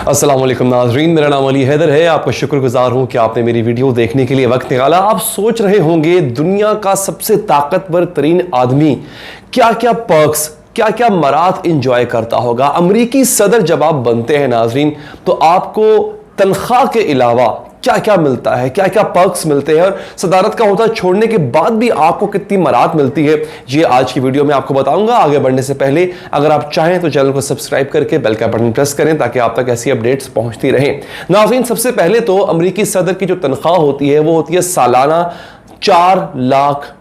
अस्सलाम वालेकुम नाज़रीन, मेरा नाम अली हैदर है। आपका शुक्रगुजार हूँ कि आपने मेरी वीडियो देखने के लिए वक्त निकाला। आप सोच रहे होंगे दुनिया का सबसे ताकतवर तरीन आदमी क्या क्या पर्क्स, क्या क्या मरात इंजॉय करता होगा। अमरीकी सदर जब आप बनते हैं नाज़रीन, तो आपको तनख्वाह के अलावा क्या क्या मिलता है, क्या क्या पर्क्स मिलते हैं, और सदारत का होता छोड़ने के बाद भी आपको कितनी मरात मिलती है, ये आज की वीडियो में आपको बताऊंगा। आगे बढ़ने से पहले अगर आप चाहें तो चैनल को सब्सक्राइब करके बेल का बटन प्रेस करें ताकि आप तक ऐसी अपडेट्स पहुंचती रहें। नाज़रीन, सबसे पहले तो अमरीकी सदर की जो तनख्वाह होती है वो होती है सालाना $4 लाख।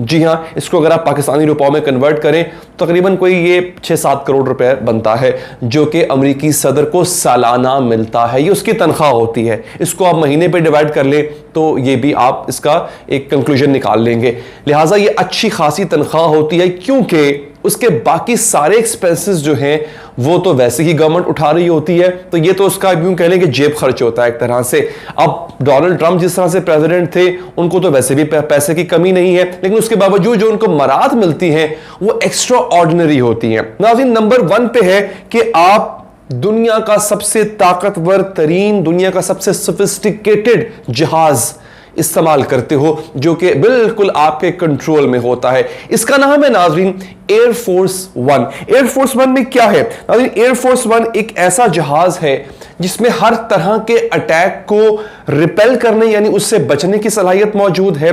जी हां, इसको अगर आप पाकिस्तानी रुपयों में कन्वर्ट करें तो तकरीबन कोई ये 6-7 करोड़ रुपए बनता है, जो कि अमरीकी सदर को सालाना मिलता है। ये उसकी तनख्वाह होती है। इसको आप महीने पे डिवाइड कर ले तो ये भी आप इसका एक कंक्लूजन निकाल लेंगे। लिहाजा ये अच्छी खासी तनख्वाह होती है, क्योंकि उसके बाकी सारे एक्सपेंसेस जो हैं वो तो वैसे ही गवर्नमेंट उठा रही होती है, तो ये तो उसका यूं कह लें कि जेब खर्च होता है एक तरह से। अब डोनाल्ड ट्रंप जिस तरह से प्रेसिडेंट थे, उनको तो वैसे भी पैसे की कमी नहीं है, लेकिन उसके बावजूद जो उनको मरात मिलती हैं वो एक्स्ट्रा ऑर्डिनरी होती हैं। नाज़रीन, नंबर 1 पे है कि आप दुनिया का सबसे ताकतवर तरीन, दुनिया का सबसे सोफिस्टिकेटेड जहाज इस्तेमाल करते हो, जो कि बिल्कुल आपके कंट्रोल में होता है। इसका नाम है नाज़रीन एयरफोर्स 1। एयरफोर्स 1 में क्या है नाज़रीन? एयरफोर्स 1 एक ऐसा जहाज है जिसमें हर तरह के अटैक को रिपेल करने यानी उससे बचने की सलाहियत मौजूद है।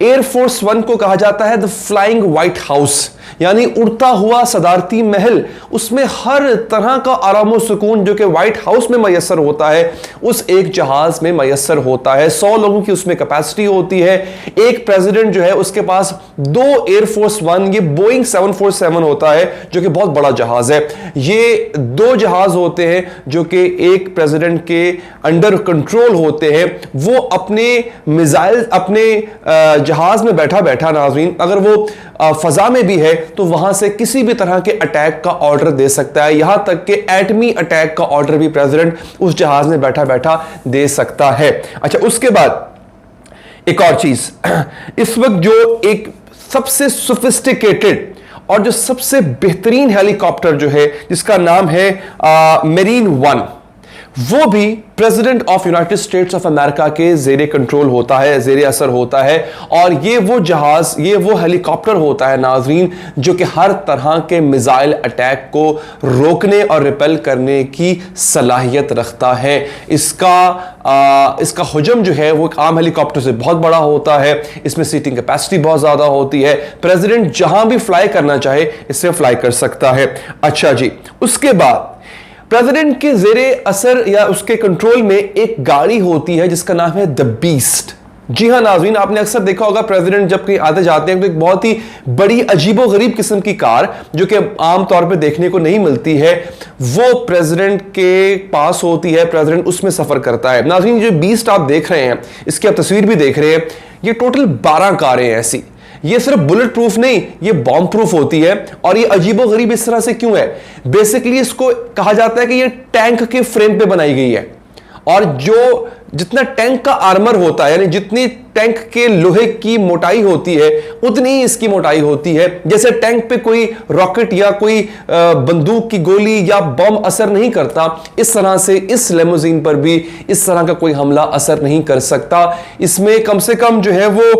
एयरफोर्स 1 को कहा जाता है द फ्लाइंग व्हाइट हाउस, यानी उड़ता हुआ सदारती महल। उसमें हर तरह का आराम और सुकून जो कि व्हाइट हाउस में मैसर होता है, उस एक जहाज में मैसर होता है। 100 लोगों की उसमें कैपेसिटी होती है। एक प्रेसिडेंट जो है उसके पास 2 एयरफोर्स 1, ये बोइंग 747 होता है, जो कि बहुत बड़ा जहाज है। ये 2 जहाज होते हैं जो कि एक प्रेसिडेंट के अंडर कंट्रोल होते हैं। वो अपने मिसाइल अपने जहाज में बैठा बैठा नाज़रीन, अगर वो फजा में भी है तो वहां से किसी भी तरह के अटैक का ऑर्डर दे सकता है। यहां तक कि एटमी अटैक का ऑर्डर भी प्रेसिडेंट उस जहाज में बैठा बैठा दे सकता है। अच्छा, उसके बाद एक और चीज, इस वक्त जो एक सबसे सोफिस्टिकेटेड और जो सबसे बेहतरीन हेलीकॉप्टर जो है, जिसका नाम है मेरीन 1, वो भी president of United states of America के जेरे कंट्रोल होता है, जेरे असर होता है। और ये वो जहाज, ये वो हेलीकॉप्टर होता है नाज़रीन, जो कि हर तरह के मिसाइल अटैक को रोकने और रिपेल करने की सलाहियत रखता है। इसका हुजम जो है वो एक आम हेलीकॉप्टर से बहुत बड़ा होता है। इसमें सीटिंग कैपेसिटी बहुत ज्यादा होती है। प्रेसिडेंट जहां भी फ्लाई करना चाहे इससे फ्लाई कर सकता है। अच्छा जी, उसके बाद प्रेसिडेंट के जेरे असर या उसके कंट्रोल में एक गाड़ी होती है जिसका नाम है द बीस्ट। जी हां नाज़रीन, आपने अक्सर देखा होगा प्रेसिडेंट जब कहीं आते जाते हैं तो एक बहुत ही बड़ी अजीबो गरीब किस्म की कार, जो कि आम तौर पे देखने को नहीं मिलती है, वो प्रेसिडेंट के पास होती है। प्रेसिडेंट उसमें सफर करता है। नाज़रीन, जो बीस्ट आप देख रहे हैं, इसकी आप तस्वीर भी देख रहे हैं, ये टोटल 12 कारें हैं ऐसी। ये सिर्फ बुलेट प्रूफ नहीं, ये बॉम्ब प्रूफ होती है। और ये अजीबो गरीब इस तरह से क्यों है? बेसिकली इसको कहा जाता है कि ये टैंक के फ्रेम पे बनाई गई है, और जो जितना टैंक का आर्मर होता है, यानी जितनी टैंक के लोहे की मोटाई होती है उतनी ही इसकी मोटाई होती है। जैसे टैंक पे कोई रॉकेट या कोई बंदूक की गोली या बम असर नहीं करता, इस तरह से इस लिमोजीन पर भी इस तरह का कोई हमला असर नहीं कर सकता। इसमें कम से कम जो है वो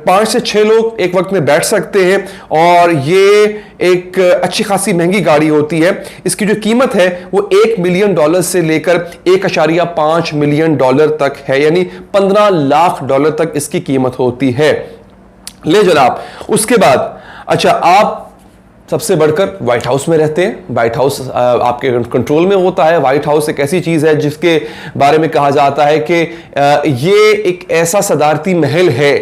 5 से 6 लोग एक वक्त में बैठ सकते हैं, और ये एक अच्छी खासी महंगी गाड़ी होती है। इसकी जो कीमत है वो $1 मिलियन से लेकर $1.5 मिलियन तक है, यानी $15 लाख तक इसकी कीमत होती है। ले जनाब, उसके बाद अच्छा, आप सबसे बढ़कर व्हाइट हाउस में रहते हैं। व्हाइट हाउस आपके कंट्रोल में होता है। व्हाइट हाउस एक ऐसी चीज है जिसके बारे में कहा जाता है कि ये एक ऐसा सदारती महल है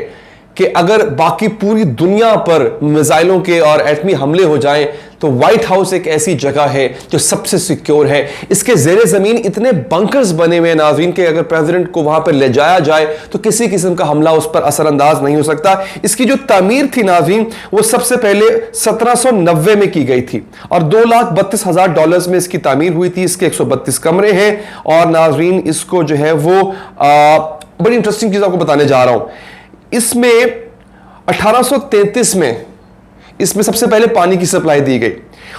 कि अगर बाकी पूरी दुनिया पर मिसाइलों के और एटमी हमले हो जाएं तो व्हाइट हाउस एक ऐसी जगह है जो सबसे सिक्योर है। इसके ज़ेरे ज़मीन इतने बंकर्स बने हुए हैं नाज़रीन कि अगर प्रेसिडेंट को वहां पर ले जाया जाए तो किसी किस्म का हमला उस पर असरअंदाज नहीं हो सकता। इसकी जो तामीर थी नाज़रीन, वो सबसे पहले 1790 में की गई थी, और $2,32,000 में इसकी तामीर हुई थी। इसके 132 कमरे हैं। और नाज़रीन, इसको जो है वो बड़ी इंटरेस्टिंग चीज़ आपको बताने जा रहा हूं। इसमें 1833 में इसमें सबसे पहले पानी की सप्लाई दी गई।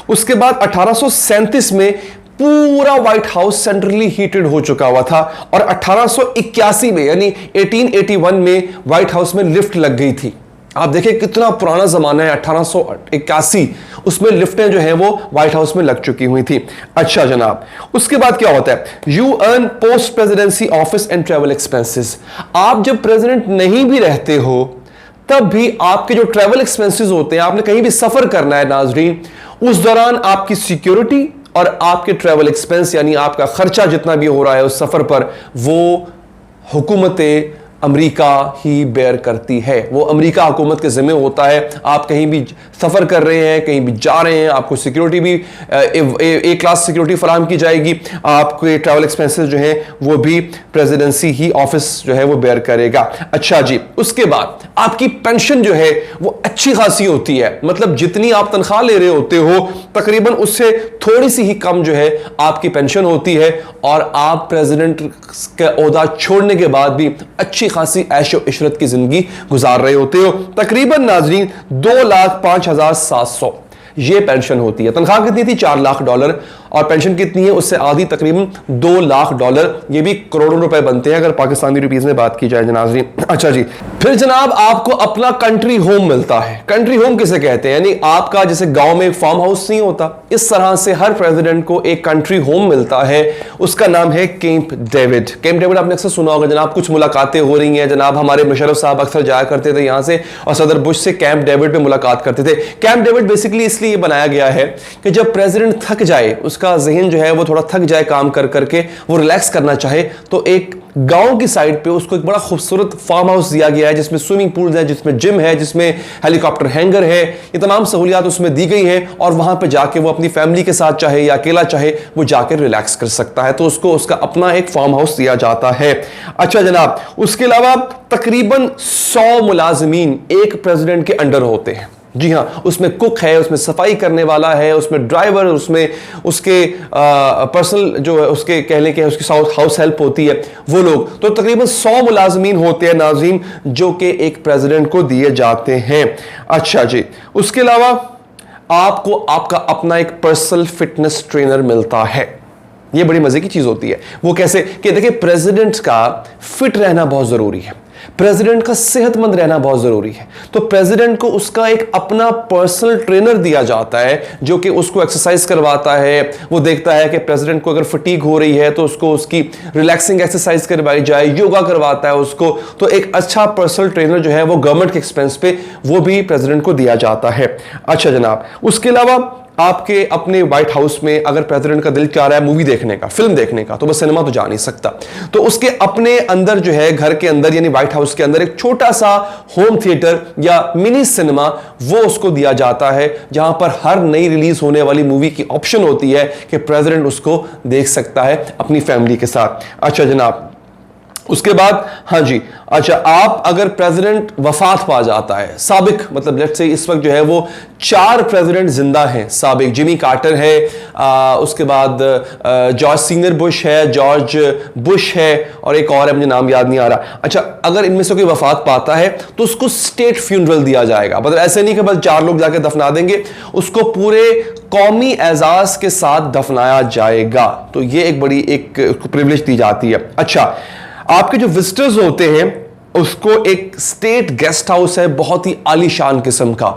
उसके बाद 1837 में पूरा व्हाइट हाउस सेंट्रली हीटेड हो चुका हुआ था और 1881 में यानी 1881 में व्हाइट हाउस में लिफ्ट लग गई थी। आप देखिए कितना पुराना जमाना है, 1881, उसमें लिफ्टें जो हैं वो व्हाइट हाउस में लग चुकी हुई थी। अच्छा जनाब, उसके बाद क्या होता है, you earn post presidency office and travel expenses. आप जब प्रेसिडेंट नहीं भी रहते हो तब भी आपके जो ट्रेवल एक्सपेंसेस होते हैं, आपने कहीं भी सफर करना है नाजरीन, उस दौरान आपकी सिक्योरिटी और आपके ट्रेवल एक्सपेंस यानी आपका खर्चा जितना भी हो रहा है उस सफर पर, वो हुकूमत अमेरिका ही बेयर करती है। वो अमेरिका हुकूमत के जिम्मे होता है। आप कहीं भी सफ़र कर रहे हैं, कहीं भी जा रहे हैं, आपको सिक्योरिटी भी ए क्लास सिक्योरिटी फराहम की जाएगी। आपके ट्रैवल एक्सपेंसेस जो हैं वो भी प्रेसिडेंसी ही ऑफिस जो है वो बेयर करेगा। अच्छा जी, उसके बाद आपकी पेंशन जो है वो अच्छी खासी होती है, मतलब जितनी आप तनख्वाह ले रहे होते हो तकरीबन उससे थोड़ी सी ही कम जो है आपकी पेंशन होती है और आप प्रेसिडेंट का ओहदा छोड़ने के बाद भी अच्छी खासी ऐशो इशरत की जिंदगी गुजार रहे होते हो। तकरीबन नाजरीन $2,05,700 ये पेंशन होती है। तनख्वाह कितनी थी? $4 लाख, और पेंशन कितनी है? उससे आधी तकरीबन $2 लाख। ये भी करोड़ों रुपए बनते हैं अगर पाकिस्तानी रुपीस में बात की जाए नाज़रीन। अच्छा जी, फिर जनाब आपको अपना कंट्री होम मिलता है। कंट्री होम किसे कहते हैं? यानी आपका जैसे गांव में एक फार्म हाउस नहीं होता, इस तरह से हर प्रेसिडेंट को एक कंट्री होम मिलता है। उसका नाम है कैंप डेविड। कैंप डेविड आपने अक्सर सुना होगा जनाब, कुछ मुलाकातें हो रही हैं जनाब, हमारे मुशर्रफ साहब अक्सर जाया करते थे यहां से और सदर बुश से कैंप डेविड पे मुलाकात करते थे। कैंप डेविड बेसिकली इसलिए बनाया गया है कि जब प्रेसिडेंट थक जाए, उसका जहन जो है वो थोड़ा थक जाए काम कर करके, वो रिलैक्स करना चाहे, तो एक गांव की साइड पे उसको एक बड़ा खूबसूरत फार्म हाउस दिया गया है जिसमें स्विमिंग पूल है, जिसमें जिम है, जिसमें हेलीकॉप्टर हैंगर है, ये तमाम सहूलियात उसमें दी गई हैं और वहां पे जाके वो अपनी फैमिली के साथ चाहे या अकेला चाहे वो जाके रिलैक्स कर सकता है। तो उसको उसका अपना एक फार्म हाउस दिया जाता है। अच्छा जनाब, उसके अलावा तकरीबन 100 मुलाजमीन एक प्रेसिडेंट के अंडर होते हैं। जी हाँ, उसमें कुक है, उसमें सफाई करने वाला है, उसमें ड्राइवर, उसमें उसके पर्सनल जो है उसके कहने के उसकी हाउस हेल्प होती है, वो लोग। तो तकरीबन 100 मुलाजमीन होते हैं नाज़रीन जो कि एक प्रेसिडेंट को दिए जाते हैं। अच्छा जी, उसके अलावा आपको आपका अपना एक पर्सनल फिटनेस ट्रेनर मिलता है। ये बड़ी मजे की चीज होती है। वो कैसे कि देखिए, प्रेसिडेंट का फिट रहना बहुत जरूरी है, प्रेसिडेंट का सेहतमंद रहना बहुत जरूरी है। तो प्रेसिडेंट को उसका एक अपना पर्सनल ट्रेनर दिया जाता है जो कि उसको एक्सरसाइज करवाता है। वो देखता है कि प्रेसिडेंट को अगर फटीग हो रही है तो उसको उसकी रिलैक्सिंग एक्सरसाइज करवाई जाए, योगा करवाता है उसको। तो एक अच्छा पर्सनल ट्रेनर जो है वो गवर्नमेंट के एक्सपेंस पे वो भी प्रेसिडेंट को दिया जाता है। अच्छा जनाब, उसके अलावा आपके अपने व्हाइट हाउस में अगर प्रेसिडेंट का दिल चाह रहा है मूवी देखने का, फिल्म देखने का, तो बस सिनेमा तो जा नहीं सकता, तो उसके अपने अंदर जो है घर के अंदर यानी व्हाइट हाउस के अंदर एक छोटा सा होम थिएटर या मिनी सिनेमा वो उसको दिया जाता है, जहां पर हर नई रिलीज होने वाली मूवी की ऑप्शन होती है कि प्रेसिडेंट उसको देख सकता है अपनी फैमिली के साथ। अच्छा जनाब, उसके बाद हाँ जी, अच्छा, आप अगर प्रेसिडेंट वफात पा जाता है, साबिक मतलब लेट्स से इस वक्त जो है वो 4 प्रेसिडेंट जिंदा हैं साबिक। जिमी कार्टर है, उसके बाद जॉर्ज सीनियर बुश है, जॉर्ज बुश है और एक और है, मुझे नाम याद नहीं आ रहा। अच्छा, अगर इनमें से कोई वफात पाता है तो उसको स्टेट फ्यूनरल दिया जाएगा, मतलब ऐसे नहीं कि बस 4 लोग जाके दफना देंगे, उसको पूरे कौमी एजाज के साथ दफनाया जाएगा। तो ये एक बड़ी एक प्रिविलेज दी जाती है। अच्छा, आपके जो विजिटर्स होते हैं उसको एक स्टेट गेस्ट हाउस है बहुत ही आलीशान किस्म का,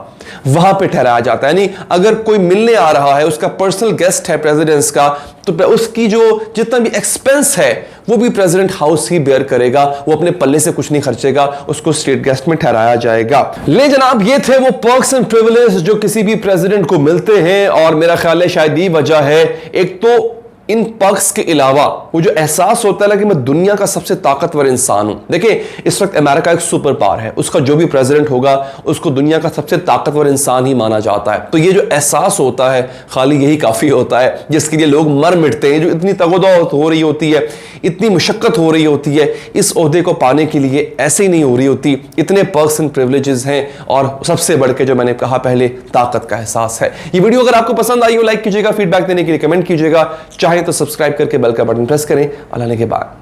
वहां पे ठहराया जाता है। यानी अगर कोई मिलने आ रहा है, उसका पर्सनल गेस्ट है प्रेसिडेंट्स का, तो उसकी जो जितना भी एक्सपेंस है वो भी प्रेसिडेंट हाउस ही बेयर करेगा, वो अपने पल्ले से कुछ नहीं खर्चेगा, उसको स्टेट गेस्ट में ठहराया जाएगा। ले जनाब, ये थे वो पर्क्स एंड प्रिविलेज जो किसी भी प्रेसिडेंट को मिलते हैं और मेरा ख्याल है शायद ये वजह है, एक तो इन पर्क्स के अलावा वो जो एहसास होता है कि मैं दुनिया का सबसे ताकतवर इंसान हूं। देखिए, इस वक्त अमेरिका एक सुपर पावर है, उसका जो भी प्रेसिडेंट होगा उसको दुनिया का सबसे ताकतवर इंसान ही माना जाता है। तो ये जो एहसास होता है खाली यही काफी होता है, जिसके लिए लोग मर मिटते हैं। जो इतनी तगोदौलत हो रही होती है, इतनी मुशक्कत हो रही होती है, इस ओहदे को पाने के लिए ऐसे ही नहीं हो रही होती। इतने पर्क्स एंड प्रिविलेजेस हैं और सबसे बढ़ के जो मैंने कहा पहले, ताकत का एहसास है। ये वीडियो अगर आपको पसंद आई हो लाइक कीजिएगा, फीडबैक देने के लिए कमेंट कीजिएगा, चाहे तो सब्सक्राइब करके बेल का बटन प्रेस करें। अल्लाह के बाद